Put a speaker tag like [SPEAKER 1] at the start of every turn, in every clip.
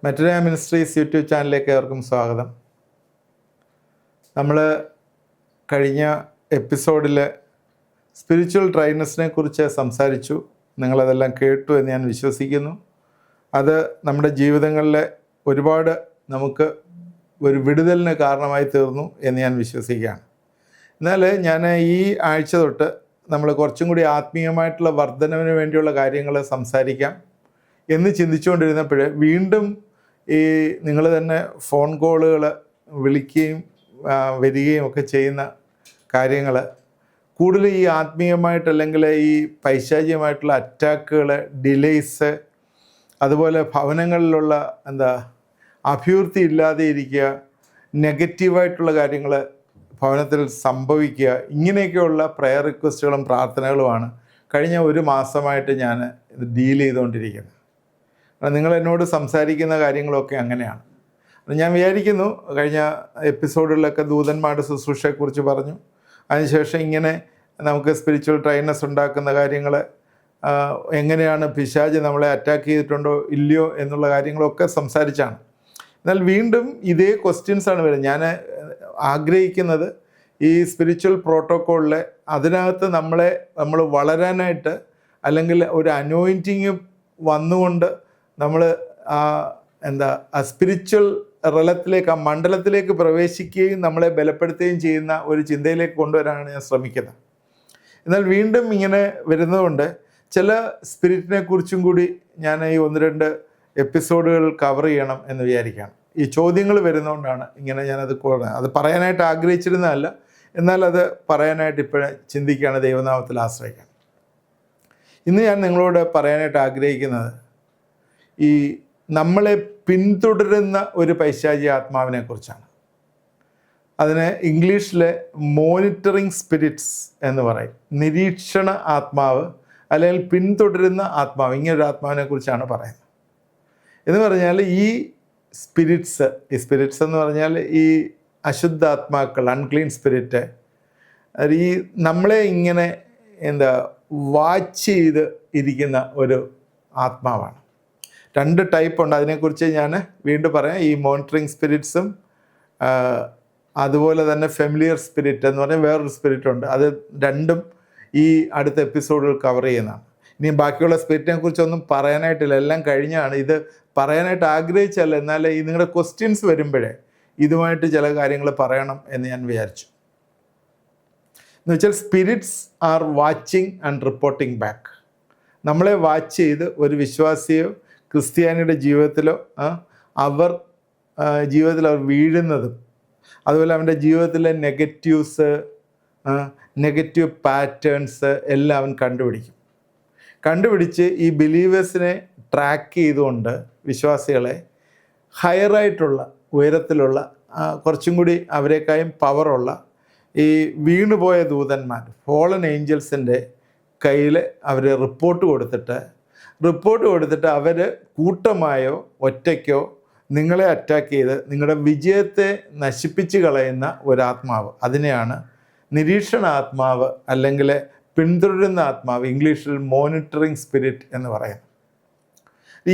[SPEAKER 1] മെറ്റന ministries YouTube ചാനലിലേക്ക് ഏവർക്കും സ്വാഗതം. നമ്മൾ കഴിഞ്ഞ എപ്പിസോഡിൽ സ്പിരിച്വൽ ഡ്രൈനെസ്സിനെ കുറിച്ച് സംസാരിച്ചു. നിങ്ങളതെല്ലാം കേട്ടു എന്ന് ഞാൻ വിശ്വസിക്കുന്നു. അത് നമ്മുടെ ജീവിതങ്ങളിൽ ഒരുപാട് നമുക്ക് ഒരു വിടുതലിന് കാരണമായി തീർന്നു എന്ന് ഞാൻ വിശ്വസിക്കുകയാണ്. എന്നാൽ ഞാൻ ഈ ആഴ്ച തൊട്ട് നമ്മൾ കുറച്ചും കൂടി ആത്മീയമായിട്ടുള്ള വർധനവിന് വേണ്ടിയുള്ള കാര്യങ്ങൾ സംസാരിക്കാം എന്ന് ചിന്തിച്ചുകൊണ്ടിരുന്നപ്പോൾ വീണ്ടും ഈ നിങ്ങൾ തന്നെ ഫോൺ കോളുകൾ വിളിക്കുകയും വരികയും ഒക്കെ ചെയ്യുന്ന കാര്യങ്ങൾ കൂടുതൽ ഈ ആത്മീയമായിട്ട് അല്ലെങ്കിൽ ഈ പൈശാചികമായിട്ടുള്ള അറ്റാക്കുകൾ, ഡിലേയ്സ്, അതുപോലെ ഭവനങ്ങളിലുള്ള അഭിവൃദ്ധി ഇല്ലാതെ ഇരിക്കുക, നെഗറ്റീവായിട്ടുള്ള കാര്യങ്ങൾ ഭവനത്തിൽ സംഭവിക്കുക, ഇങ്ങനെയൊക്കെയുള്ള പ്രയർ റിക്വസ്റ്റുകളും പ്രാർത്ഥനകളുമാണ് കഴിഞ്ഞ ഒരു മാസമായിട്ട് ഞാൻ ഇത് ഡീൽ ചെയ്തുകൊണ്ടിരിക്കുന്നത്. നിങ്ങൾ എന്നോട് സംസാരിക്കുന്ന കാര്യങ്ങളൊക്കെ അങ്ങനെയാണ്. ഞാൻ വിചാരിക്കുന്നു കഴിഞ്ഞ എപ്പിസോഡുകളിലൊക്കെ ദൂതന്മാരുടെ ശുശ്രൂഷയെക്കുറിച്ച് പറഞ്ഞു. അതിനുശേഷം ഇങ്ങനെ നമുക്ക് സ്പിരിച്വൽ ഡ്രൈനെസ് ഉണ്ടാക്കുന്ന കാര്യങ്ങൾ, എങ്ങനെയാണ് പിശാച് നമ്മളെ അറ്റാക്ക് ചെയ്തിട്ടുണ്ടോ ഇല്ലയോ എന്നുള്ള കാര്യങ്ങളൊക്കെ സംസാരിച്ചാണ്. എന്നാൽ വീണ്ടും ഇതേ ക്വസ്റ്റ്യൻസാണ് വരുന്നത്. ഞാൻ ആഗ്രഹിക്കുന്നത് ഈ സ്പിരിച്വൽ പ്രോട്ടോക്കോളിൽ അതിനകത്ത് നമ്മൾ വളരാനായിട്ട്, അല്ലെങ്കിൽ ഒരു അനോയിൻറ്റിങ് വന്നുകൊണ്ട് നമ്മൾ ആ സ്പിരിച്വൽ റലത്തിലേക്ക്, ആ മണ്ഡലത്തിലേക്ക് പ്രവേശിക്കുകയും നമ്മളെ ബലപ്പെടുത്തുകയും ചെയ്യുന്ന ഒരു ചിന്തയിലേക്ക് കൊണ്ടുവരാനാണ് ഞാൻ ശ്രമിക്കുന്നത്. എന്നാൽ വീണ്ടും ഇങ്ങനെ വരുന്നതുകൊണ്ട് ചില സ്പിരിറ്റിനെ കുറിച്ചും കൂടി ഞാൻ ഈ 1-2 എപ്പിസോഡുകൾ കവർ ചെയ്യണം എന്ന് വിചാരിക്കുകയാണ്. ഈ ചോദ്യങ്ങൾ വരുന്നതുകൊണ്ടാണ് ഇങ്ങനെ ഞാനത് അത് പറയാനായിട്ട് ആഗ്രഹിച്ചിരുന്നതല്ല, എന്നാൽ അത് പറയാനായിട്ട് ഇപ്പോഴേ ചിന്തിക്കുകയാണ്, ദൈവനാമത്തിൽ ആശ്രയിക്കണം. ഇന്ന് ഞാൻ നിങ്ങളോട് പറയാനായിട്ട് ആഗ്രഹിക്കുന്നത് ഈ നമ്മളെ പിന്തുടരുന്ന ഒരു പൈശാചിക ആത്മാവിനെ കുറിച്ചാണ്. അതിനെ ഇംഗ്ലീഷിൽ മോണിറ്ററിങ് സ്പിരിറ്റ്സ് എന്ന് പറയും. നിരീക്ഷണ ആത്മാവ് അല്ലെങ്കിൽ പിന്തുടരുന്ന ആത്മാവ്, ഇങ്ങനൊരു ആത്മാവിനെ കുറിച്ചാണ് പറയുന്നത്. എന്ന് പറഞ്ഞാൽ ഈ സ്പിരിറ്റ്സ് എന്ന് പറഞ്ഞാൽ ഈ അശുദ്ധാത്മാക്കൾ, അൺക്ലീൻ സ്പിരിറ്റ്, ഈ നമ്മളെ ഇങ്ങനെ വാച്ച് ചെയ്ത് ഇരിക്കുന്ന ഒരു ആത്മാവാണ്. 2 ടൈപ്പ് ഉണ്ട്. അതിനെക്കുറിച്ച് ഞാൻ വീണ്ടും പറയാം. ഈ മോണിറ്ററിങ് സ്പിരിറ്റ്സും അതുപോലെ തന്നെ ഫെമിലിയർ സ്പിരിറ്റ് എന്ന് പറഞ്ഞാൽ വേറൊരു സ്പിരിറ്റ് ഉണ്ട്. അത് രണ്ടും ഈ അടുത്ത എപ്പിസോഡുകൾ കവർ ചെയ്യുന്നതാണ്. ഇനി ബാക്കിയുള്ള സ്പിരിറ്റിനെ കുറിച്ചൊന്നും പറയാനായിട്ടില്ല, എല്ലാം കഴിഞ്ഞാണ്. ഇത് പറയാനായിട്ട് ആഗ്രഹിച്ചല്ല, എന്നാൽ ഈ നിങ്ങളുടെ ക്വസ്റ്റ്യൻസ് വരുമ്പോഴേ ഇതുമായിട്ട് ചില കാര്യങ്ങൾ പറയണം എന്ന് ഞാൻ വിചാരിച്ചു. എന്ന് വെച്ചാൽ spirits are watching and reporting back. നമ്മളെ വാച്ച് ചെയ്ത് ഒരു വിശ്വാസിയോ ക്രിസ്ത്യാനിയുടെ ജീവിതത്തിൽ അവർ വീഴുന്നതും, അതുപോലെ അവൻ്റെ ജീവിതത്തിലെ നെഗറ്റീവ് പാറ്റേൺസ് എല്ലാം അവൻ കണ്ടുപിടിച്ച് ഈ ബിലീവേഴ്സിനെ ട്രാക്ക് ചെയ്തുകൊണ്ട് വിശ്വാസികളെ ഹയറായിട്ടുള്ള, ഉയരത്തിലുള്ള, കുറച്ചും കൂടി അവരെക്കായും പവറുള്ള ഈ വീണുപോയ ദൂതന്മാർ, ഫോളൻ ഏഞ്ചൽസിൻ്റെ കയ്യിൽ അവർ റിപ്പോർട്ട് കൊടുത്തിട്ട് അവർ കൂട്ടമായോ ഒറ്റയ്ക്കോ നിങ്ങളെ അറ്റാക്ക് ചെയ്ത് നിങ്ങളുടെ വിജയത്തെ നശിപ്പിച്ച് കളയുന്ന ഒരാത്മാവ്, അതിനെയാണ് നിരീക്ഷണ ആത്മാവ് അല്ലെങ്കിൽ പിന്തുടരുന്ന ആത്മാവ്, ഇംഗ്ലീഷിൽ മോണിറ്ററിങ് സ്പിരിറ്റ് എന്ന് പറയുന്നത്.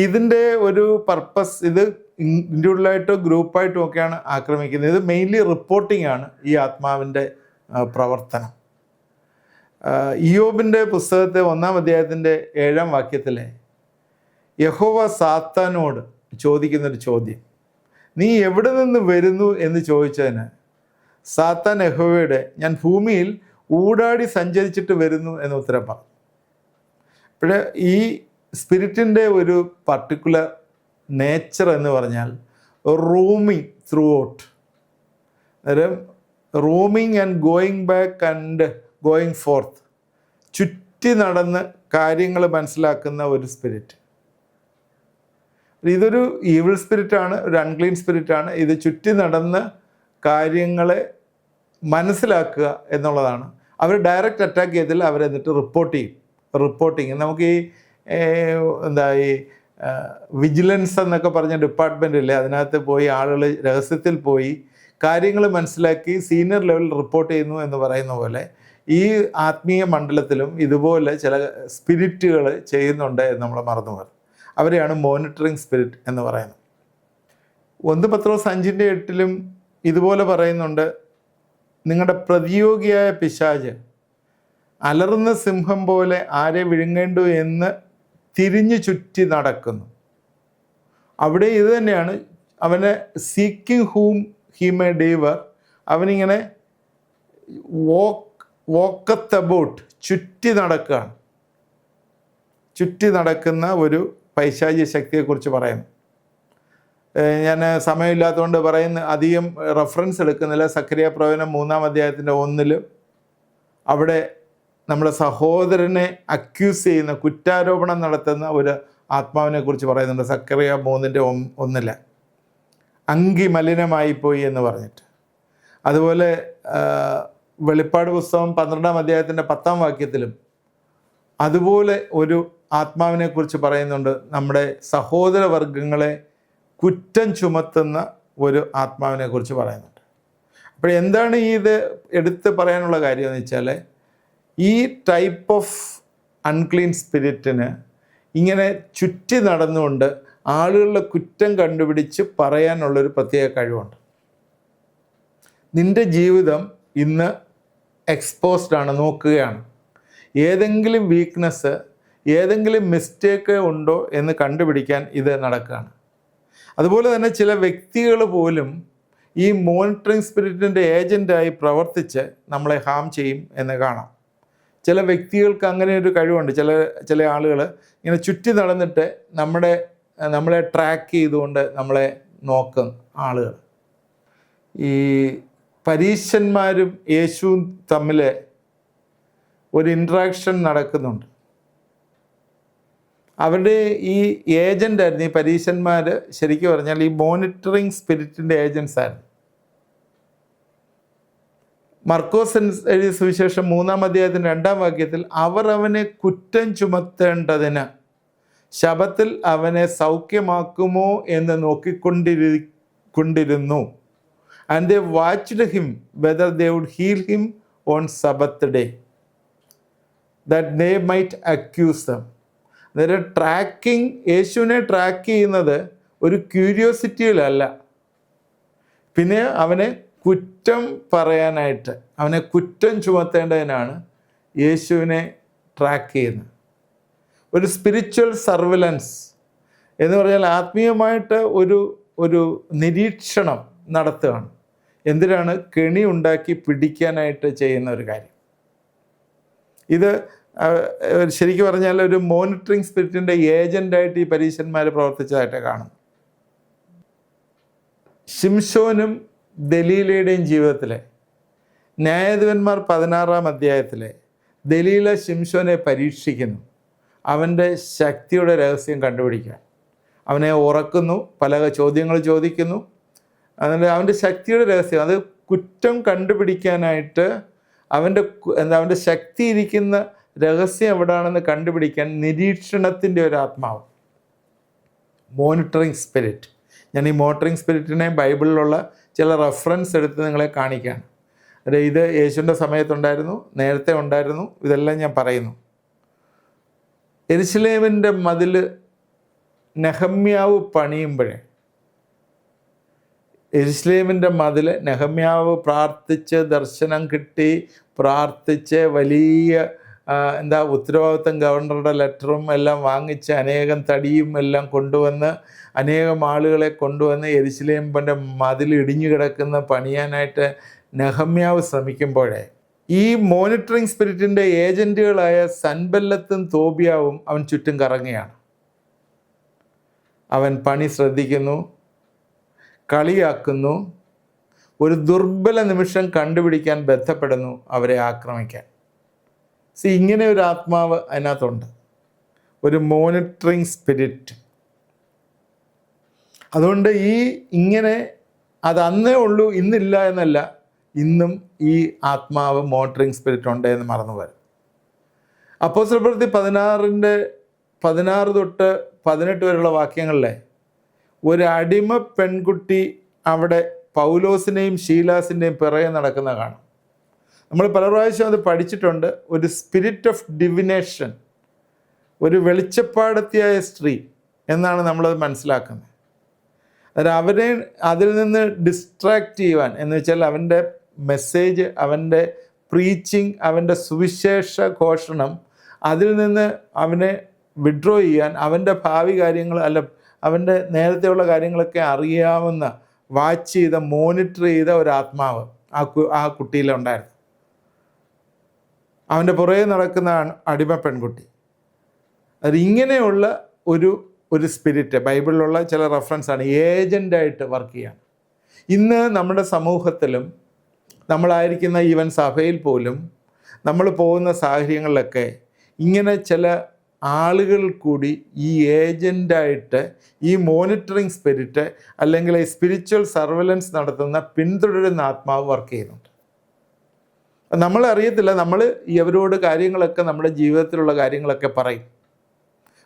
[SPEAKER 1] ഇതിൻ്റെ ഒരു പർപ്പസ്, ഇത് ഇൻഡിവിജ്വലായിട്ടോ ഗ്രൂപ്പായിട്ടോ ഒക്കെയാണ് ആക്രമിക്കുന്നത്. ഇത് മെയിൻലി റിപ്പോർട്ടിംഗ് ആണ് ഈ ആത്മാവിൻ്റെ പ്രവർത്തനം. ഇയ്യോബിൻ്റെ പുസ്തകത്തെ 1-ാം അധ്യായത്തിൻ്റെ 7-ാം വാക്യത്തിലെ യഹോവ സാത്താനോട് ചോദിക്കുന്നൊരു ചോദ്യം, നീ എവിടെ നിന്ന് വരുന്നു എന്ന് ചോദിച്ചതിന് സാത്താൻ യഹോവയുടെ, ഞാൻ ഭൂമിയിൽ ഊടാടി സഞ്ചരിച്ചിട്ട് വരുന്നു എന്ന് ഉത്തരം പറഞ്ഞു. അപ്പോഴേ ഈ സ്പിരിറ്റിൻ്റെ ഒരു പർട്ടിക്കുലർ നേച്ചർ എന്ന് പറഞ്ഞാൽ റൂമിങ് ത്രൂ ഔട്ട്, അന്നേരം roaming and going back and going forth, ചുറ്റി നടന്ന് കാര്യങ്ങൾ മനസ്സിലാക്കുന്ന ഒരു സ്പിരിറ്റ്. ഇതൊരു ഈവിൾ സ്പിരിറ്റാണ്, ഒരു അൺക്ലീൻ സ്പിരിറ്റാണ്. ഇത് ചുറ്റി നടന്ന് കാര്യങ്ങളെ മനസ്സിലാക്കുക എന്നുള്ളതാണ്. അവർ ഡയറക്റ്റ് അറ്റാക്ക് ചെയ്തില്ല, അവരെന്നിട്ട് റിപ്പോർട്ടിങ് നമുക്ക് ഈ ഈ വിജിലൻസ് എന്നൊക്കെ പറഞ്ഞ ഡിപ്പാർട്ട്മെൻറ്റില്ലേ, അതിനകത്ത് പോയി ആളുകൾ രഹസ്യത്തിൽ പോയി കാര്യങ്ങൾ മനസ്സിലാക്കി സീനിയർ ലെവലിൽ റിപ്പോർട്ട് ചെയ്യുന്നു എന്ന് പറയുന്ന പോലെ ഈ ആത്മീയ മണ്ഡലത്തിലും ഇതുപോലെ ചില സ്പിരിറ്റുകൾ ചെയ്യുന്നുണ്ട് എന്ന് നമ്മൾ മറന്നു പോകും. അവരെയാണ് മോണിറ്ററിങ് സ്പിരിറ്റ് എന്ന് പറയുന്നത്. 1 പത്രോസ് 5:8 ഇതുപോലെ പറയുന്നുണ്ട്, നിങ്ങളുടെ പ്രതിയോഗിയായ പിശാച് അലറുന്ന സിംഹം പോലെ ആരെ വിഴുങ്ങേണ്ടു എന്ന് തിരിഞ്ഞു ചുറ്റി നടക്കുന്നു. അവിടെ ഇത് തന്നെയാണ്, അവനെ സീക്കിംഗ് ഹൂം ഹി മേ ഡീവർ, അവനിങ്ങനെ വോക്കത്ത് അബൌട്ട്, ചുറ്റി നടക്കുകയാണ്. ചുറ്റി നടക്കുന്ന ഒരു പൈശാചിക ശക്തിയെക്കുറിച്ച് പറയുന്നു. ഞാൻ സമയമില്ലാത്തതുകൊണ്ട് അധികം റെഫറൻസ് എടുക്കുന്നില്ല. സക്കറിയ പ്രവചനം 3-1 അവിടെ നമ്മുടെ സഹോദരനെ അക്യൂസ് ചെയ്യുന്ന, കുറ്റാരോപണം നടത്തുന്ന ഒരു ആത്മാവിനെ കുറിച്ച് പറയുന്നുണ്ട്. സക്കറിയ 3:1 അങ്കി മലിനമായിപ്പോയി എന്ന് പറഞ്ഞിട്ട്. അതുപോലെ വെളിപ്പാട് പുസ്തകം 12-10 അതുപോലെ ഒരു ആത്മാവിനെ കുറിച്ച് പറയുന്നുണ്ട്. നമ്മുടെ സഹോദരവർഗങ്ങളെ കുറ്റം ചുമത്തുന്ന ഒരു ആത്മാവിനെ കുറിച്ച് പറയുന്നുണ്ട്. അപ്പോൾ എന്താണ് ഇത് എടുത്ത് പറയാനുള്ള കാര്യം എന്ന് വെച്ചാൽ, ഈ ടൈപ്പ് ഓഫ് അൺക്ലീൻ സ്പിരിറ്റിന് ഇങ്ങനെ ചുറ്റി നടന്നുകൊണ്ട് ആളുകളുടെ കുറ്റം കണ്ടുപിടിച്ച് പറയാനുള്ളൊരു പ്രത്യേക കഴിവുണ്ട്. നിൻ്റെ ജീവിതം ഇന്ന് എക്സ്പോസ്ഡ് ആണ്, നോക്കുകയാണ്. ഏതെങ്കിലും വീക്ക്നെസ്, ഏതെങ്കിലും മിസ്റ്റേക്ക് ഉണ്ടോ എന്ന് കണ്ടുപിടിക്കാൻ ഇത് നടക്കുകയാണ്. അതുപോലെ തന്നെ ചില വ്യക്തികൾ പോലും ഈ മോണിറ്ററിങ് സ്പിരിറ്റിൻ്റെ ഏജൻ്റായി പ്രവർത്തിച്ച് നമ്മളെ ഹാം ചെയ്യും എന്ന് കാണാം. ചില വ്യക്തികൾക്ക് അങ്ങനെ ഒരു കഴിവുണ്ട്. ചില ആളുകൾ ഇങ്ങനെ ചുറ്റി നടന്നിട്ട് നമ്മളെ ട്രാക്ക് ചെയ്തുകൊണ്ട് നമ്മളെ നോക്കും ആളുകൾ. ഈ പരീശന്മാരും യേശുവും തമ്മിൽ ഒരു ഇൻട്രാക്ഷൻ നടക്കുന്നുണ്ട്. അവരുടെ ഈ ഏജൻ്റായിരുന്നു, ഈ പരീശന്മാർ ശരിക്കും പറഞ്ഞാൽ ഈ മോണിറ്ററിങ് സ്പിരിറ്റിൻ്റെ ഏജൻസ് ആയിരുന്നു. മർക്കോസ് എഴുതിയ സുവിശേഷം 3-2 അവർ അവനെ കുറ്റം ചുമത്തേണ്ടതിന് ശബത്തിൽ അവനെ സൗഖ്യമാക്കുമോ എന്ന് നോക്കിക്കൊണ്ടിരുന്നു. And they watched him whether they would heal him on Sabbath day that they might accuse them. അന്നേരം യേശുവിനെ ട്രാക്ക് ചെയ്യുന്നത് ഒരു ക്യൂരിയോസിറ്റിയിലല്ല, പിന്നെ അവനെ കുറ്റം പറയാനായിട്ട്, അവനെ കുറ്റം ചുമത്തേണ്ടതിനാണ് യേശുവിനെ ട്രാക്ക് ചെയ്യുന്നത്. ഒരു സ്പിരിച്വൽ സർവിലൻസ് എന്ന് പറഞ്ഞാൽ ആത്മീയമായിട്ട് ഒരു നിരീക്ഷണം നടത്തുകയാണ്. എന്തിനാണ്? കെണി ഉണ്ടാക്കി പിടിക്കാനായിട്ട് ചെയ്യുന്ന ഒരു കാര്യം. ഇത് ശരിക്കും പറഞ്ഞാൽ ഒരു മോണിറ്ററിങ് സ്പിരിറ്റിൻ്റെ ഏജൻ്റായിട്ട് ഈ പരീശന്മാർ പ്രവർത്തിച്ചതായിട്ട് കാണുന്നു. ശിംശോനും ദലീലയുടെയും ജീവിതത്തിലെ ന്യായാധിപന്മാർ 16 ദലീല ശിംശോനെ പരീക്ഷിക്കുന്നു, അവൻ്റെ ശക്തിയുടെ രഹസ്യം കണ്ടുപിടിക്കാൻ. അവനെ ഉറക്കുന്നു, പല ചോദ്യങ്ങൾ ചോദിക്കുന്നു. അതിൻ്റെ അവൻ്റെ ശക്തിയുടെ രഹസ്യം, അത് കുറ്റം കണ്ടുപിടിക്കാനായിട്ട് അവൻ്റെ ശക്തി ഇരിക്കുന്ന രഹസ്യം എവിടെയാണെന്ന് കണ്ടുപിടിക്കാൻ നിരീക്ഷണത്തിൻ്റെ ഒരു ആത്മാവ്, മോണിറ്ററിങ് സ്പിരിറ്റ്. ഞാൻ ഈ മോണിറ്ററിങ് സ്പിരിറ്റിനെ ബൈബിളിലുള്ള ചില റെഫറൻസ് എടുത്ത് നിങ്ങളെ കാണിക്കുകയാണ്. ഇത് യേശുവിൻ്റെ സമയത്തുണ്ടായിരുന്നു, നേരത്തെ ഉണ്ടായിരുന്നു, ഇതെല്ലാം ഞാൻ പറയുന്നു. യെരുശലേമിൻ്റെ മതിൽ നെഹമ്യാവ് പണിയുമ്പോഴേ, യെരുശലേമിൻ്റെ മതിൽ നെഹമ്യാവ് പ്രാർത്ഥിച്ച്, ദർശനം കിട്ടി, പ്രാർത്ഥിച്ച്, വലിയ ഉത്തരവാദിത്തം, ഗവർണറുടെ ലെറ്ററും എല്ലാം വാങ്ങിച്ച്, അനേകം തടിയും എല്ലാം കൊണ്ടുവന്ന്, അനേകം ആളുകളെ കൊണ്ടുവന്ന് യെരുശലേമിൻ്റെ മതിൽ ഇടിഞ്ഞു കിടക്കുന്ന പണിയാനായിട്ട് നെഹമ്യാവ് ശ്രമിക്കുമ്പോഴേ, ഈ മോണിറ്ററിങ് സ്പിരിറ്റിൻ്റെ ഏജൻറ്റുകളായ സൻബല്ലത്തും തോബിയാവും അവൻ ചുറ്റും കറങ്ങുകയാണ്. അവൻ പണി ശ്രദ്ധിക്കുന്നു, കളിയാക്കുന്നു, ഒരു ദുർബല നിമിഷം കണ്ടുപിടിക്കാൻ ബന്ധപ്പെടുന്നു അവരെ ആക്രമിക്കാൻ. ഇങ്ങനെ ഒരു ആത്മാവ് അതിനകത്തുണ്ട്, ഒരു മോണിറ്ററിങ് സ്പിരിറ്റ്. അതുകൊണ്ട് ഇങ്ങനെ അത് അന്നേ ഉള്ളൂ, ഇന്നില്ല എന്നല്ല, ഇന്നും ഈ ആത്മാവ് മോണിറ്ററിങ് സ്പിരിറ്റ് ഉണ്ട് എന്ന് മറന്നുപോയി. അപ്പോസ്തലപ്രവൃത്തി 16-18 വരെയുള്ള വാക്യങ്ങളിലെ ഒരു അടിമ പെൺകുട്ടി അവിടെ പൗലോസിനെയും ശീലാസിൻ്റെയും പിറകെ നടക്കുന്ന കാണും. നമ്മൾ പല പ്രാവശ്യം അത് പഠിച്ചിട്ടുണ്ട്. ഒരു സ്പിരിറ്റ് ഓഫ് ഡിവിനേഷൻ, ഒരു വെളിച്ചപ്പാടത്തിയായ സ്ത്രീ എന്നാണ് നമ്മളത് മനസ്സിലാക്കുന്നത്. അതായത് അവരെ അതിൽ നിന്ന് ഡിസ്ട്രാക്റ്റ് ചെയ്യുവാൻ, എന്ന് വെച്ചാൽ അവൻ്റെ മെസ്സേജ്, അവൻ്റെ പ്രീച്ചിങ്, അവൻ്റെ സുവിശേഷ ഘോഷണം, അതിൽ നിന്ന് അവനെ വിഡ്രോ ചെയ്യാൻ, അവൻ്റെ ഭാവി കാര്യങ്ങൾ അല്ല അവൻ്റെ നേരത്തെയുള്ള കാര്യങ്ങളൊക്കെ അറിയാവുന്ന, വാച്ച് ചെയ്ത, മോണിറ്റർ ചെയ്ത ഒരാത്മാവ് ആ കുട്ടിയിലുണ്ടായിരുന്നു. അവൻ്റെ പുറകെ നടക്കുന്ന അടിമ പെൺകുട്ടി. അതിങ്ങനെയുള്ള ഒരു സ്പിരിറ്റ് ബൈബിളിലുള്ള ചില റെഫറൻസാണ്, ഏജൻ്റായിട്ട് വർക്ക് ചെയ്യാണ്. ഇന്ന് നമ്മുടെ സമൂഹത്തിലും നമ്മളായിരിക്കുന്ന ഈവൻ സഭയിൽ പോലും നമ്മൾ പോകുന്ന സാഹചര്യങ്ങളിലൊക്കെ ഇങ്ങനെ ചില ആളുകൾ കൂടി ഈ ഏജൻ്റായിട്ട് ഈ മോണിറ്ററിങ് സ്പിരിറ്റ് അല്ലെങ്കിൽ ഈ സ്പിരിച്വൽ സർവലൻസ് നടത്തുന്ന പിന്തുടരുന്ന ആത്മാവ് വർക്ക് ചെയ്യുന്നുണ്ട്. നമ്മളറിയത്തില്ല. നമ്മൾ ഇവരോട് കാര്യങ്ങളൊക്കെ, നമ്മുടെ ജീവിതത്തിലുള്ള കാര്യങ്ങളൊക്കെ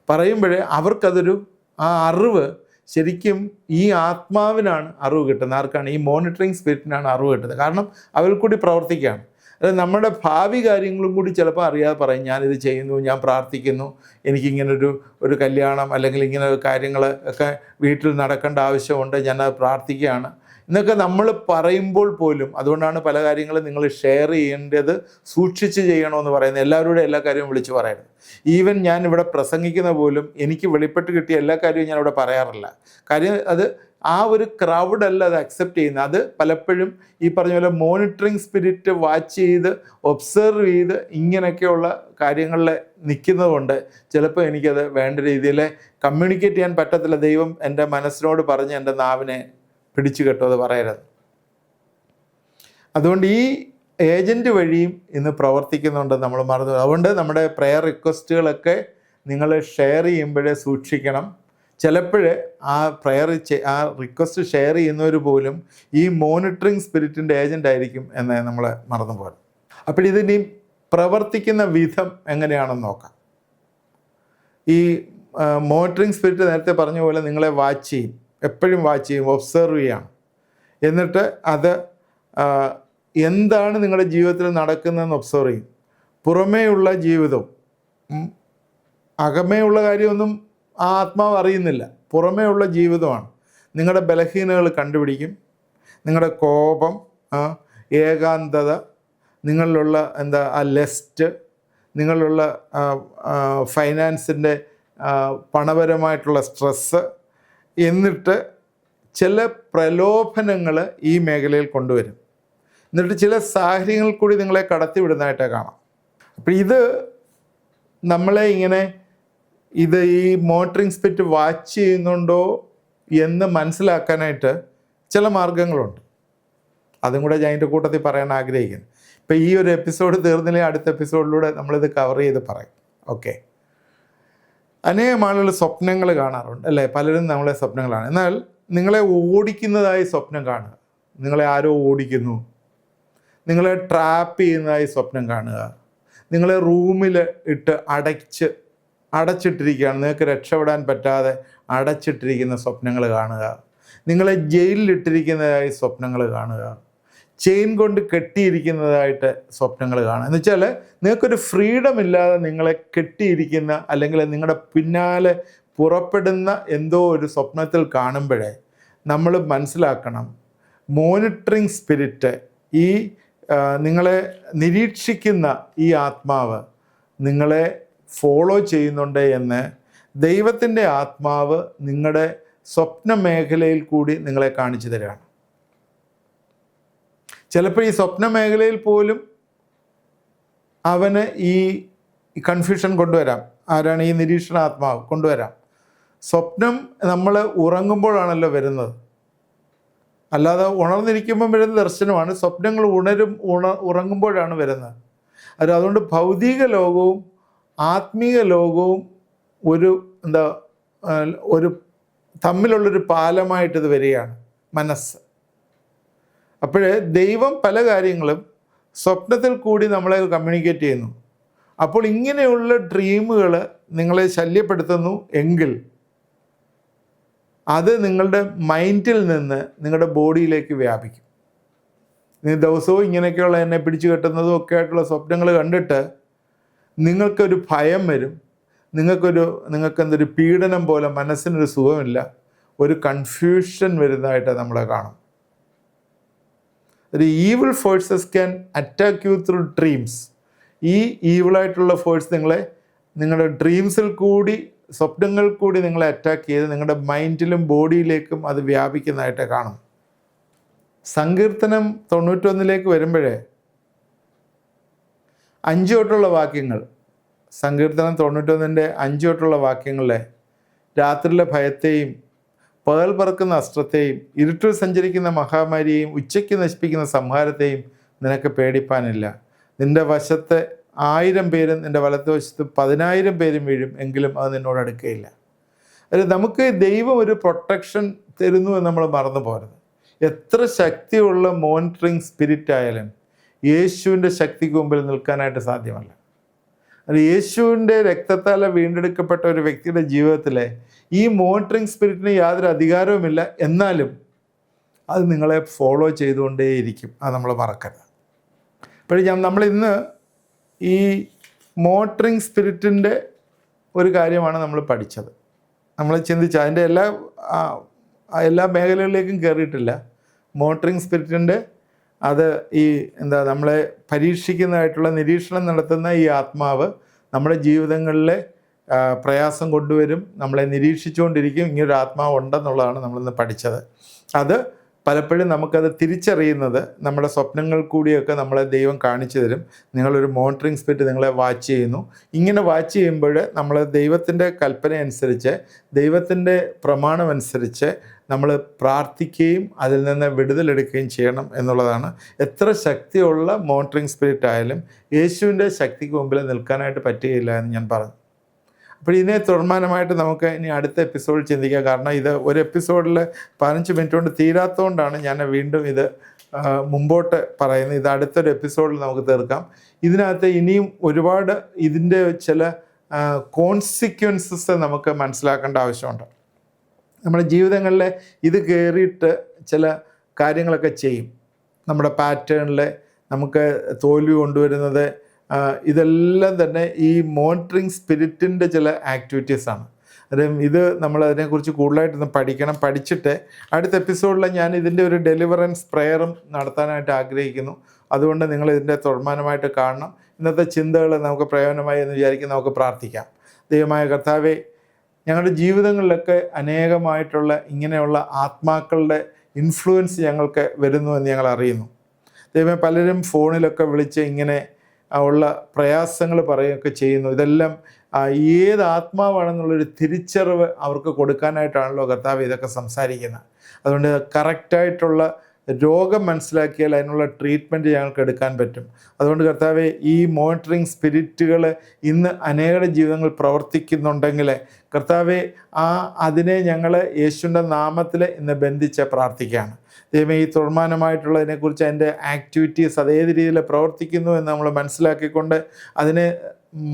[SPEAKER 1] പറയുമ്പോഴേ അവർക്കതൊരു ആ അറിവ് ശരിക്കും ഈ ആത്മാവിനാണ് അറിവ് കിട്ടുന്നത്. ആർക്കാണ്? ഈ മോണിറ്ററിങ് സ്പിരിറ്റിനാണ് അറിവ് കിട്ടുന്നത്. കാരണം അവർ കൂടി പ്രവർത്തിക്കുകയാണ്. അതായത് നമ്മുടെ ഭാവി കാര്യങ്ങളും കൂടി ചിലപ്പോൾ അറിയാതെ പറയും, ഞാനിത് ചെയ്യുന്നു, ഞാൻ പ്രാർത്ഥിക്കുന്നു, എനിക്കിങ്ങനൊരു കല്യാണം അല്ലെങ്കിൽ ഇങ്ങനെ കാര്യങ്ങൾ ഒക്കെ വീട്ടിൽ നടക്കേണ്ട ആവശ്യമുണ്ട്, ഞാനത് പ്രാർത്ഥിക്കുകയാണ് എന്നൊക്കെ നമ്മൾ പറയുമ്പോൾ പോലും, അതുകൊണ്ടാണ് പല കാര്യങ്ങളും നിങ്ങൾ ഷെയർ ചെയ്യേണ്ടത് സൂക്ഷിച്ച് ചെയ്യണമെന്ന് പറയുന്നത്. എല്ലാവരോടും എല്ലാ കാര്യവും വിളിച്ച് പറയരുത്. ഈവൻ ഞാൻ ഇവിടെ പ്രസംഗിക്കുന്ന പോലും എനിക്ക് വെളിപ്പെട്ട് കിട്ടിയ എല്ലാ കാര്യവും ഞാൻ ഇവിടെ പറയാറില്ല. കാര്യം അത് ആ ഒരു ക്രൗഡല്ല അത് അക്സെപ്റ്റ് ചെയ്യുന്നത്. അത് പലപ്പോഴും ഈ പറഞ്ഞ പോലെ മോണിറ്ററിങ് സ്പിരിറ്റ് വാച്ച് ചെയ്ത് ഒബ്സർവ് ചെയ്ത് ഇങ്ങനെയൊക്കെയുള്ള കാര്യങ്ങളിൽ നിൽക്കുന്നത് കൊണ്ട് ചിലപ്പോൾ എനിക്കത് വേണ്ട രീതിയിൽ കമ്മ്യൂണിക്കേറ്റ് ചെയ്യാൻ പറ്റത്തില്ല. ദൈവം എൻ്റെ മനസ്സിനോട് പറഞ്ഞ് എൻ്റെ നാവിനെ പിടിച്ചു കെട്ടോ, അത് പറയരുത്. അതുകൊണ്ട് ഈ ഏജൻറ്റ് വഴിയും ഇന്ന് പ്രവർത്തിക്കുന്നുണ്ട്, നമ്മൾ മറന്നു. അതുകൊണ്ട് നമ്മുടെ പ്രെയർ റിക്വസ്റ്റുകളൊക്കെ നിങ്ങൾ ഷെയർ ചെയ്യുമ്പോഴേ സൂക്ഷിക്കണം. ചിലപ്പോൾ ആ ആ റിക്വസ്റ്റ് ഷെയർ ചെയ്യുന്നവർ പോലും ഈ മോണിറ്ററിങ് സ്പിരിറ്റിൻ്റെ ഏജൻ്റ് ആയിരിക്കും എന്ന് നമ്മൾ മറന്നു പോകണം. അപ്പോൾ ഇതിനി പ്രവർത്തിക്കുന്ന വിധം എങ്ങനെയാണെന്ന് നോക്കാം. ഈ മോണിറ്ററിങ് സ്പിരിറ്റ് നേരത്തെ പറഞ്ഞ പോലെ നിങ്ങളെ വാച്ച് ചെയ്യും, എപ്പോഴും വാച്ച് ചെയ്യും, ഒബ്സർവ് ചെയ്യാണ്. എന്നിട്ട് അത് എന്താണ് നിങ്ങളുടെ ജീവിതത്തിൽ നടക്കുന്നതെന്ന് ഒബ്സർവ് ചെയ്യും. പുറമേയുള്ള ജീവിതവും അകമേയുള്ള കാര്യമൊന്നും ആ ആത്മാവ് അറിയുന്നില്ല. പുറമേയുള്ള ജീവിതമാണ്. നിങ്ങളുടെ ബലഹീനതകൾ കണ്ടുപിടിക്കും. നിങ്ങളുടെ കോപം, ഏകാന്തത, നിങ്ങളിലുള്ള ആ ലെസ്റ്റ്, നിങ്ങളിലുള്ള ഫൈനാൻസിൻ്റെ പണപരമായിട്ടുള്ള സ്ട്രെസ്സ്, എന്നിട്ട് ചില പ്രലോഭനങ്ങൾ ഈ മേഖലയിൽ കൊണ്ടുവരും. എന്നിട്ട് ചില സാഹചര്യങ്ങളിൽ കൂടി നിങ്ങളെ കടത്തിവിടുന്നതായിട്ട് കാണാം. അപ്പോൾ ഇത് നമ്മളെ ഇങ്ങനെ ഈ മോണിറ്ററിങ് സ്പിരിറ്റ് വാച്ച് ചെയ്യുന്നുണ്ടോ എന്ന് മനസ്സിലാക്കാനായിട്ട് ചില മാർഗങ്ങളുണ്ട്. അതും കൂടെ ഞാൻ അതിൻ്റെ കൂട്ടത്തിൽ പറയാൻ ആഗ്രഹിക്കുന്നു. ഇപ്പോൾ ഈ ഒരു എപ്പിസോഡ് തീർന്നില്ലെങ്കിൽ അടുത്ത എപ്പിസോഡിലൂടെ നമ്മളിത് കവർ ചെയ്ത് പറയും. ഓക്കെ. അനേകം ആളുകൾ സ്വപ്നങ്ങൾ കാണാറുണ്ട് അല്ലേ? പലരും നമ്മളെ സ്വപ്നങ്ങളാണ്. എന്നാൽ നിങ്ങളെ ഓടിക്കുന്നതായി സ്വപ്നം കാണുക, നിങ്ങളെ ആരോ ഓടിക്കുന്നു, നിങ്ങളെ ട്രാപ്പ് ചെയ്യുന്നതായി സ്വപ്നം കാണുക, നിങ്ങളെ റൂമിൽ ഇട്ട് അടച്ചിട്ടിരിക്കുകയാണ്, നിങ്ങൾക്ക് രക്ഷപ്പെടാൻ പറ്റാതെ അടച്ചിട്ടിരിക്കുന്ന സ്വപ്നങ്ങൾ കാണുക, നിങ്ങളെ ജയിലിലിട്ടിരിക്കുന്നതായി സ്വപ്നങ്ങൾ കാണുക, ചെയിൻ കൊണ്ട് കെട്ടിയിരിക്കുന്നതായിട്ട് സ്വപ്നങ്ങൾ കാണുക. എന്ന് വെച്ചാൽ നിങ്ങൾക്കൊരു ഫ്രീഡം ഇല്ലാതെ നിങ്ങളെ കെട്ടിയിരിക്കുന്ന അല്ലെങ്കിൽ നിങ്ങളുടെ പിന്നാലെ പുറപ്പെടുന്ന എന്തോ ഒരു സ്വപ്നത്തിൽ കാണുമ്പോഴേ നമ്മൾ മനസ്സിലാക്കണം, മോണിറ്ററിങ് സ്പിരിറ്റ്, ഈ നിങ്ങളെ നിരീക്ഷിക്കുന്ന ഈ ആത്മാവ് നിങ്ങളെ ഫോളോ ചെയ്യുന്നുണ്ട് എന്ന് ദൈവത്തിൻ്റെ ആത്മാവ് നിങ്ങളുടെ സ്വപ്ന മേഖലയിൽ കൂടി നിങ്ങളെ കാണിച്ചു തരികയാണ്. ചിലപ്പോൾ ഈ സ്വപ്ന മേഖലയിൽ പോലും അവന് ഈ കൺഫ്യൂഷൻ കൊണ്ടുവരാം. ആരാണ്? ഈ നിരീക്ഷണാത്മാവ് കൊണ്ടുവരാം. സ്വപ്നം നമ്മൾ ഉറങ്ങുമ്പോഴാണല്ലോ വരുന്നത്, അല്ലാതെ ഉണർന്നിരിക്കുമ്പം വരുന്ന ദർശനമാണ്. സ്വപ്നങ്ങൾ ഉറങ്ങുമ്പോഴാണ് വരുന്നത്. അതുകൊണ്ട് ഭൗതിക ലോകവും ആത്മീയ ലോകവും ഒരു തമ്മിലുള്ളൊരു പാലമായിട്ടിത് വരികയാണ്, മനസ്സ്. അപ്പോഴേ ദൈവം പല കാര്യങ്ങളും സ്വപ്നത്തിൽ കൂടി നമ്മളെ കമ്മ്യൂണിക്കേറ്റ് ചെയ്യുന്നു. അപ്പോൾ ഇങ്ങനെയുള്ള ഡ്രീമുകൾ നിങ്ങളെ ശല്യപ്പെടുത്തുന്നു എങ്കിൽ അത് നിങ്ങളുടെ മൈൻഡിൽ നിന്ന് നിങ്ങളുടെ ബോഡിയിലേക്ക് വ്യാപിക്കും. ദിവസവും ഇങ്ങനെയൊക്കെയുള്ള എന്നെ പിടിച്ചു കെട്ടുന്നതും ഒക്കെ ആയിട്ടുള്ള സ്വപ്നങ്ങൾ കണ്ടിട്ട് നിങ്ങൾക്കൊരു ഭയം വരും, നിങ്ങൾക്കെന്തൊരു പീഡനം പോലെ, മനസ്സിനൊരു സുഖമില്ല, ഒരു കൺഫ്യൂഷൻ വരുന്നതായിട്ട് നമ്മൾ കാണും. ഒരു evil forces can attack you through dreams. ഈ ഈവിളായിട്ടുള്ള ഫോഴ്സ് നിങ്ങളുടെ ഡ്രീംസിൽ കൂടി, സ്വപ്നങ്ങൾ കൂടി നിങ്ങളെ അറ്റാക്ക് ചെയ്ത് നിങ്ങളുടെ മൈൻഡിലും ബോഡിയിലേക്കും അത് വ്യാപിക്കുന്നതായിട്ട് കാണും. സങ്കീർത്തനം 91 വരുമ്പോഴേ 5 തൊട്ടുള്ള വാക്യങ്ങൾ, സങ്കീർത്തനം 91 5 തൊട്ടുള്ള വാക്യങ്ങളിലെ രാത്രിയിലെ ഭയത്തെയും പകൽ പറക്കുന്ന അസ്ത്രത്തെയും ഇരുട്ടിൽ സഞ്ചരിക്കുന്ന മഹാമാരിയെയും ഉച്ചയ്ക്ക് നശിപ്പിക്കുന്ന സംഹാരത്തെയും നിനക്ക് പേടിപ്പാനില്ല. നിൻ്റെ വശത്ത് 1000 പേരും നിൻ്റെ വലത്തുവശത്ത് 10,000 പേരും വീഴും, എങ്കിലും അത് നിന്നോട് അടുക്കുകയില്ല. അത് നമുക്ക് ദൈവം ഒരു പ്രൊട്ടക്ഷൻ തരുന്നു എന്ന് നമ്മൾ മറന്നു പോകരുത്. എത്ര ശക്തിയുള്ള മോണിറ്ററിങ് സ്പിരിറ്റ് ആയാലും യേശുവിൻ്റെ ശക്തിക്ക് മുമ്പിൽ നിൽക്കാനായിട്ട് സാധ്യമല്ല. അത് യേശുവിൻ്റെ രക്തത്താൽ വീണ്ടെടുക്കപ്പെട്ട ഒരു വ്യക്തിയുടെ ജീവിതത്തിലെ ഈ മോണിറ്ററിങ് സ്പിരിറ്റിന് യാതൊരു അധികാരവുമില്ല. എന്നാലും അത് നിങ്ങളെ ഫോളോ ചെയ്തുകൊണ്ടേയിരിക്കും. അത് നമ്മൾ മറക്കരുത്. അപ്പോഴും നമ്മളിന്ന് ഈ മോണിറ്ററിങ് സ്പിരിറ്റിൻ്റെ ഒരു കാര്യമാണ് നമ്മൾ പഠിച്ചത്. നമ്മൾ ചിന്തിച്ച അതിൻ്റെ എല്ലാ മേഖലകളിലേക്കും കയറിയിട്ടില്ല. മോണിറ്ററിങ് സ്പിരിറ്റിൻ്റെ അത് നമ്മളെ പരീക്ഷിക്കുന്നതായിട്ടുള്ള നിരീക്ഷണം നടത്തുന്ന ഈ ആത്മാവ് നമ്മുടെ ജീവിതങ്ങളിലെ പ്രയാസം കൊണ്ടുവരും, നമ്മളെ നിരീക്ഷിച്ചുകൊണ്ടിരിക്കും. ഇങ്ങനൊരു ആത്മാവ് ഉണ്ടെന്നുള്ളതാണ് നമ്മളിന്ന് പഠിച്ചത്. അത് പലപ്പോഴും നമുക്കത് തിരിച്ചറിയുന്നത് നമ്മുടെ സ്വപ്നങ്ങൾ കൂടിയൊക്കെ നമ്മളെ ദൈവം കാണിച്ചു തരും. നിങ്ങളൊരു മോണിറ്ററിങ് സ്പിരിറ്റ് നിങ്ങളെ വാച്ച് ചെയ്യുന്നു. ഇങ്ങനെ വാച്ച് ചെയ്യുമ്പോൾ നമ്മൾ ദൈവത്തിൻ്റെ കൽപ്പന അനുസരിച്ച്, ദൈവത്തിൻ്റെ പ്രമാണം അനുസരിച്ച് നമ്മൾ പ്രാർത്ഥിക്കുകയും അതിൽ നിന്ന് വിടുതലെടുക്കുകയും ചെയ്യണം എന്നുള്ളതാണ്. എത്ര ശക്തിയുള്ള മോണിറ്ററിങ് സ്പിരിറ്റ് ആയാലും യേശുവിൻ്റെ ശക്തിക്ക് മുമ്പിൽ നിൽക്കാനായിട്ട് പറ്റുകയില്ല എന്ന് ഞാൻ പറഞ്ഞു. അപ്പോൾ ഇതിനെ തുടർമാനമായിട്ട് നമുക്ക് ഇനി അടുത്ത എപ്പിസോഡിൽ ചിന്തിക്കാം. കാരണം ഇത് ഒരു എപ്പിസോഡിൽ 15 മിനിറ്റ് കൊണ്ട് തീരാത്തതുകൊണ്ടാണ് ഞാൻ വീണ്ടും ഇത് മുമ്പോട്ട് പറയുന്നത്. ഇത് അടുത്തൊരു എപ്പിസോഡിൽ നമുക്ക് തീർക്കാം. ഇതിനകത്ത് ഇനിയും ഒരുപാട് ഇതിൻ്റെ ചില കോൺസിക്വൻസസ് നമുക്ക് മനസ്സിലാക്കേണ്ട ആവശ്യമുണ്ട്. നമ്മുടെ ജീവിതങ്ങളിൽ ഇത് കയറിയിട്ട് ചില കാര്യങ്ങളൊക്കെ ചെയ്യും. നമ്മുടെ പാറ്റേണിൽ നമുക്ക് തോൽവി കൊണ്ടുവരുന്നത് ഇതെല്ലാം തന്നെ ഈ മോണിറ്ററിങ് സ്പിരിറ്റിൻ്റെ ചില ആക്ടിവിറ്റീസാണ്. ഇത് നമ്മൾ അതിനെക്കുറിച്ച് കൂടുതലായിട്ടൊന്ന് പഠിക്കണം. പഠിച്ചിട്ട് അടുത്ത എപ്പിസോഡിൽ ഞാൻ ഇതിൻ്റെ ഒരു ഡെലിവറൻസ് പ്രെയറും നടത്താനായിട്ട് ആഗ്രഹിക്കുന്നു. അതുകൊണ്ട് നിങ്ങൾ ഇതിൻ്റെ തുടർമാനമായിട്ട് കാണണം. ഇന്നത്തെ ചിന്തകൾ നമുക്ക് പ്രയോജനമായി എന്ന് വിചാരിക്കും. നമുക്ക് പ്രാർത്ഥിക്കാം. ദൈവമായ കർത്താവേ, ഞങ്ങളുടെ ജീവിതങ്ങളിലൊക്കെ അനേകമായിട്ടുള്ള ഇങ്ങനെയുള്ള ആത്മാക്കളുടെ ഇൻഫ്ലുവൻസ് ഞങ്ങൾക്ക് വരുന്നു എന്ന് ഞങ്ങൾ അറിയുന്നു. ദൈവമേ, പലരും ഫോണിലൊക്കെ വിളിച്ച് ഇങ്ങനെ ഉള്ള പ്രയാസങ്ങൾ പറയുകയൊക്കെ ചെയ്യുന്നു. ഇതെല്ലാം ഏത് ആത്മാവാണെന്നുള്ളൊരു തിരിച്ചറിവ് അവർക്ക് കൊടുക്കാനായിട്ടാണല്ലോ കർത്താവ് ഇതൊക്കെ സംസാരിക്കുന്നത്. അതുകൊണ്ട് കറക്റ്റായിട്ടുള്ള രോഗം മനസ്സിലാക്കിയാൽ അതിനുള്ള ട്രീറ്റ്മെൻറ്റ് ഞങ്ങൾക്ക് എടുക്കാൻ പറ്റും. അതുകൊണ്ട് കർത്താവെ, ഈ മോണിറ്ററിങ് സ്പിരിറ്റുകൾ ഇന്ന് അനേകരുടെ ജീവിതങ്ങൾ പ്രവർത്തിക്കുന്നുണ്ടെങ്കിൽ കർത്താവെ, അതിനെ ഞങ്ങൾ യേശുവിൻ്റെ നാമത്തിൽ ഇന്ന് ബന്ധിച്ച് പ്രാർത്ഥിക്കുകയാണ്. ദൈവമേ, ഈ തുടർമാനമായിട്ടുള്ളതിനെക്കുറിച്ച് അതിൻ്റെ ആക്ടിവിറ്റീസ് അതേത് രീതിയിൽ പ്രവർത്തിക്കുന്നു എന്ന് നമ്മൾ മനസ്സിലാക്കിക്കൊണ്ട് അതിനെ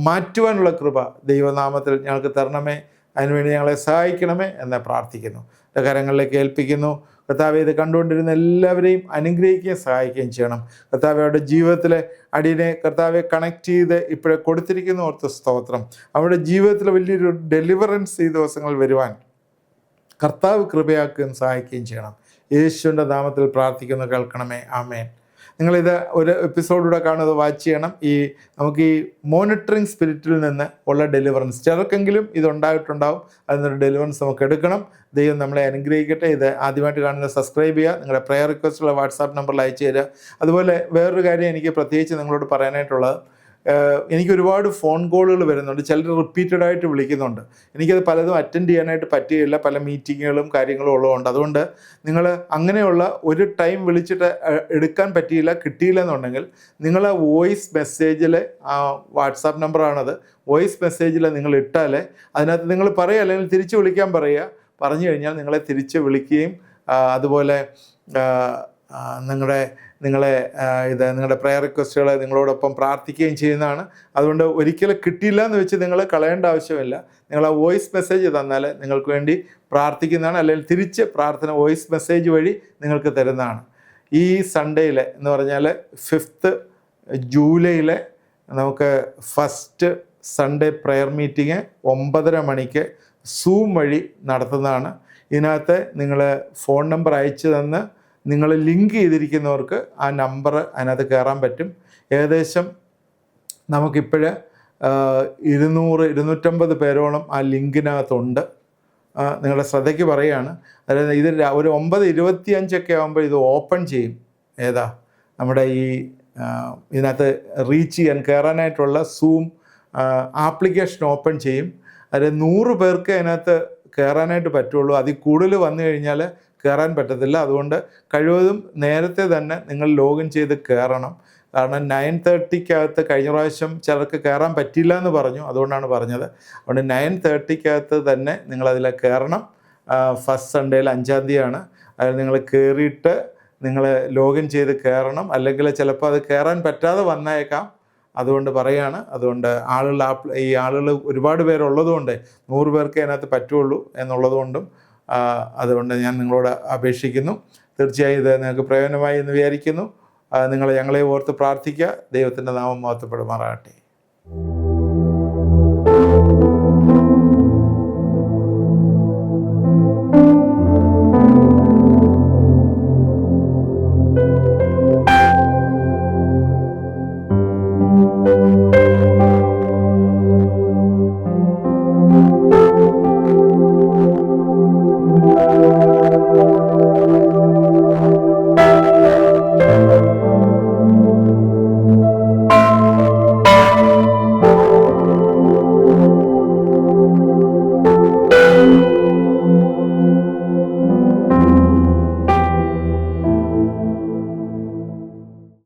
[SPEAKER 1] മാറ്റുവാനുള്ള കൃപ ദൈവനാമത്തിൽ ഞങ്ങൾക്ക് തരണമേ. അതിനുവേണ്ടി ഞങ്ങളെ സഹായിക്കണമേ എന്ന് പ്രാർത്ഥിക്കുന്നു. കരങ്ങളിലേക്ക് ഏൽപ്പിക്കുന്നു. കർത്താവെ, ഇത് കണ്ടുകൊണ്ടിരുന്ന എല്ലാവരെയും അനുഗ്രഹിക്കുകയും സഹായിക്കുകയും ചെയ്യണം. കർത്താവെ, അവരുടെ ജീവിതത്തിലെ അടിയനെ കർത്താവെ കണക്ട് ചെയ്ത് ഇപ്പോഴേ കൊടുത്തിരിക്കുന്ന ഓർത്ത് സ്തോത്രം. അവരുടെ ജീവിതത്തിൽ വലിയൊരു ഡെലിവറൻസ് ഈ ദിവസങ്ങൾ വരുവാൻ കർത്താവ് കൃപയാക്കുകയും സഹായിക്കുകയും ചെയ്യണം. യേശുവിൻ്റെ നാമത്തിൽ പ്രാർത്ഥിക്കുന്നു, കേൾക്കണമേ. ആമേൻ. നിങ്ങളിത് ഒരു എപ്പിസോഡിലൂടെ കാണുന്നത് വാച്ച് ചെയ്യണം. നമുക്ക് ഈ മോണിറ്ററിങ് സ്പിരിറ്റിൽ നിന്ന് ഉള്ള ഡെലിവറൻസ് ചിലർക്കെങ്കിലും ഇതുണ്ടായിട്ടുണ്ടാവും. അതിനൊരു ഡെലിവറൻസ് നമുക്ക് എടുക്കണം. ദൈവം നമ്മളെ അനുഗ്രഹിക്കട്ടെ. ഇത് ആദ്യമായിട്ട് കാണുന്നത് സബ്സ്ക്രൈബ് ചെയ്യുക. നിങ്ങളുടെ പ്രയർ റിക്വസ്റ്റുള്ള വാട്സാപ്പ് നമ്പറിൽ അയച്ചു തരിക. അതുപോലെ വേറൊരു കാര്യം എനിക്ക് പ്രത്യേകിച്ച് നിങ്ങളോട് പറയാനായിട്ടുള്ളത്, എനിക്ക് ഒരുപാട് ഫോൺ കോളുകൾ വരുന്നുണ്ട്. ചിലർ റിപ്പീറ്റഡായിട്ട് വിളിക്കുന്നുണ്ട്. എനിക്കത് പലതും അറ്റൻഡ് ചെയ്യാനായിട്ട് പറ്റുകയില്ല. പല മീറ്റിങ്ങുകളും കാര്യങ്ങളും ഉള്ളതുകൊണ്ട്. അതുകൊണ്ട് നിങ്ങൾ അങ്ങനെയുള്ള ഒരു ടൈം വിളിച്ചിട്ട് എടുക്കാൻ പറ്റിയില്ല, കിട്ടിയില്ല എന്നുണ്ടെങ്കിൽ നിങ്ങൾ ആ വോയിസ് മെസ്സേജിൽ, വാട്സാപ്പ് നമ്പറാണത്, വോയിസ് മെസ്സേജിൽ നിങ്ങൾ ഇട്ടാൽ അതിനകത്ത് നിങ്ങൾ പറയുക, അല്ലെങ്കിൽ തിരിച്ച് വിളിക്കാൻ പറയുക. പറഞ്ഞു കഴിഞ്ഞാൽ നിങ്ങളെ തിരിച്ച് വിളിക്കുകയും അതുപോലെ നിങ്ങളുടെ പ്രയർ റിക്വസ്റ്റുകൾ നിങ്ങളോടൊപ്പം പ്രാർത്ഥിക്കുകയും ചെയ്യുന്നതാണ്. അതുകൊണ്ട് ഒരിക്കലും കിട്ടിയില്ല എന്ന് വെച്ച് നിങ്ങൾ കളയേണ്ട ആവശ്യമില്ല. നിങ്ങൾ ആ വോയിസ് മെസ്സേജ് തന്നാൽ നിങ്ങൾക്ക് വേണ്ടി പ്രാർത്ഥിക്കുന്നതാണ്. അല്ലെങ്കിൽ തിരിച്ച് പ്രാർത്ഥന വോയിസ് മെസ്സേജ് വഴി നിങ്ങൾക്ക് തരുന്നതാണ്. ഈ സൺഡേയിൽ എന്ന് പറഞ്ഞാൽ 5th ജൂലൈയിൽ നമുക്ക് ഫസ്റ്റ് സൺഡേ പ്രെയർ മീറ്റിംഗ് 9:30 മണിക്ക് സൂം വഴി നടത്തുന്നതാണ്. ഇതിനകത്ത് നിങ്ങൾ ഫോൺ നമ്പർ അയച്ചു തന്ന് നിങ്ങൾ ലിങ്ക് ചെയ്തിരിക്കുന്നവർക്ക് ആ നമ്പർ അതിനകത്ത് കയറാൻ പറ്റും. ഏകദേശം നമുക്കിപ്പോൾ 200-250 പേരോളം ആ ലിങ്കിനകത്തുണ്ട്. നിങ്ങളുടെ ശ്രദ്ധയ്ക്ക് പറയുകയാണ്. അതായത് ഇത് ഒരു 9:25 ആകുമ്പോൾ ഇത് ഓപ്പൺ ചെയ്യും. ഏതാ നമ്മുടെ ഇതിനകത്ത് റീച്ച് ചെയ്യാൻ കയറാനായിട്ടുള്ള സൂം ആപ്ലിക്കേഷൻ ഓപ്പൺ ചെയ്യും. അതായത് 100 പേർക്ക് അതിനകത്ത് കയറാനായിട്ട് പറ്റുള്ളൂ. അതിൽ കൂടുതൽ വന്നു കഴിഞ്ഞാൽ കയറാൻ പറ്റത്തില്ല. അതുകൊണ്ട് കഴിവതും നേരത്തെ തന്നെ നിങ്ങൾ ലോഗിൻ ചെയ്ത് കയറണം. കാരണം 9:30 കഴിഞ്ഞ പ്രാവശ്യം ചിലർക്ക് കയറാൻ പറ്റില്ല എന്ന് പറഞ്ഞു, അതുകൊണ്ടാണ് പറഞ്ഞത്. അതുകൊണ്ട് 9:30 തന്നെ നിങ്ങളതിൽ കയറണം. ഫസ്റ്റ് സൺഡേയിൽ 5-ാം തീയതിയാണ്. അതിൽ നിങ്ങൾ കയറിയിട്ട് നിങ്ങൾ ലോഗിൻ ചെയ്ത് കയറണം. അല്ലെങ്കിൽ ചിലപ്പോൾ അത് കയറാൻ പറ്റാതെ വന്നേക്കാം. അതുകൊണ്ട് പറയാണ്. അതുകൊണ്ട് ആളുകൾ ഒരുപാട് പേരുള്ളതുകൊണ്ട് 100 പേർക്ക് അതിനകത്ത് പറ്റുള്ളൂ എന്നുള്ളതുകൊണ്ടും അതുകൊണ്ട് ഞാൻ നിങ്ങളോട് അപേക്ഷിക്കുന്നു. തീർച്ചയായും ഇത് നിങ്ങൾക്ക് പ്രയോജനമായി എന്ന് വിചാരിക്കുന്നു. ഞങ്ങളെ ഓർത്ത് പ്രാർത്ഥിക്കുക. ദൈവത്തിൻ്റെ നാമം മഹത്വപ്പെടുമാറാകട്ടെ.